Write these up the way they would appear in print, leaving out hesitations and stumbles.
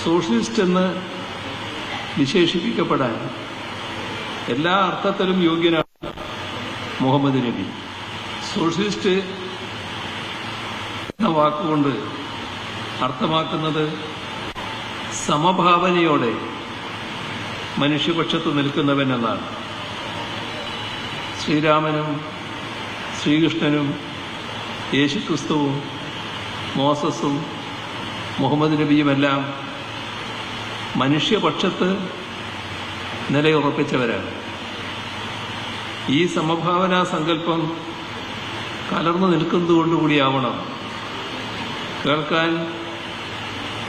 Socialist എന്ന് വിശേഷിപ്പിക്കപ്പെടാൻ എല്ലാ അർത്ഥത്തിലും യോഗ്യനാണ് മുഹമ്മദ് നബി. സോഷ്യലിസ്റ്റ് എന്ന വാക്കുകൊണ്ട് അർത്ഥമാക്കുന്നത് സമഭാവനയോടെ മനുഷ്യപക്ഷത്ത് നിൽക്കുന്നവൻ എന്നാണ്. ശ്രീരാമനും ശ്രീകൃഷ്ണനും യേശുക്രിസ്തുവും മോസസും മുഹമ്മദ് നബിയുമെല്ലാം മനുഷ്യപക്ഷത്ത് നിലയുറപ്പിച്ചവരാണ്. ഈ സമഭാവനാ സങ്കല്പം കലർന്നു നിൽക്കുന്നതുകൊണ്ടുകൂടിയാവണം കേൾക്കാൻ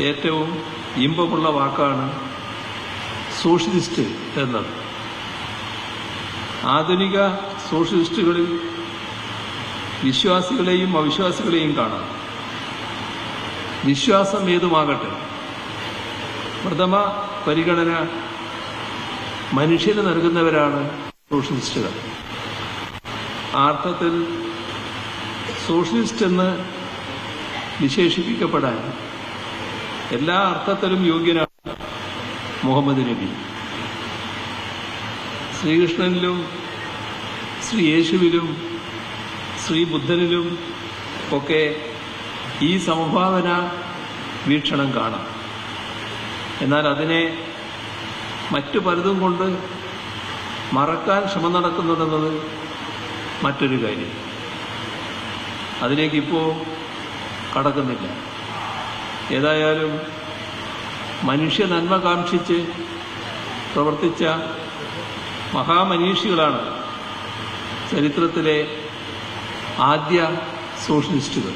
ഏറ്റവും ഇമ്പമുള്ള വാക്കാണ് സോഷ്യലിസ്റ്റ് എന്നത്. ആധുനിക സോഷ്യലിസ്റ്റുകളിൽ വിശ്വാസികളെയും അവിശ്വാസികളെയും കാണാം. വിശ്വാസം ഏതുമാകട്ടെ, പ്രഥമ പരിഗണന മനുഷ്യന് നൽകുന്നവരാണ് സോഷ്യലിസ്റ്റുകൾ. ആ അർത്ഥത്തിൽ സോഷ്യലിസ്റ്റ് എന്ന് വിശേഷിപ്പിക്കപ്പെടാൻ എല്ലാ അർത്ഥത്തിലും യോഗ്യനാണ് മുഹമ്മദ് നബി. ശ്രീകൃഷ്ണനിലും ശ്രീ യേശുവിലും ശ്രീ ബുദ്ധനിലും ഒക്കെ ഈ സമഭാവന വീക്ഷണം കാണാം. എന്നാൽ അതിനെ മറ്റു പലതും കൊണ്ട് മറക്കാൻ ശ്രമം നടക്കുന്നുണ്ടെന്നത് മറ്റൊരു കാര്യം. അതിലേക്കിപ്പോൾ കടക്കുന്നില്ല. ഏതായാലും മനുഷ്യ നന്മ കാക്ഷിച്ച് പ്രവർത്തിച്ച മഹാമനീഷികളാണ് ചരിത്രത്തിലെ ആദ്യ സോഷ്യലിസ്റ്റുകൾ.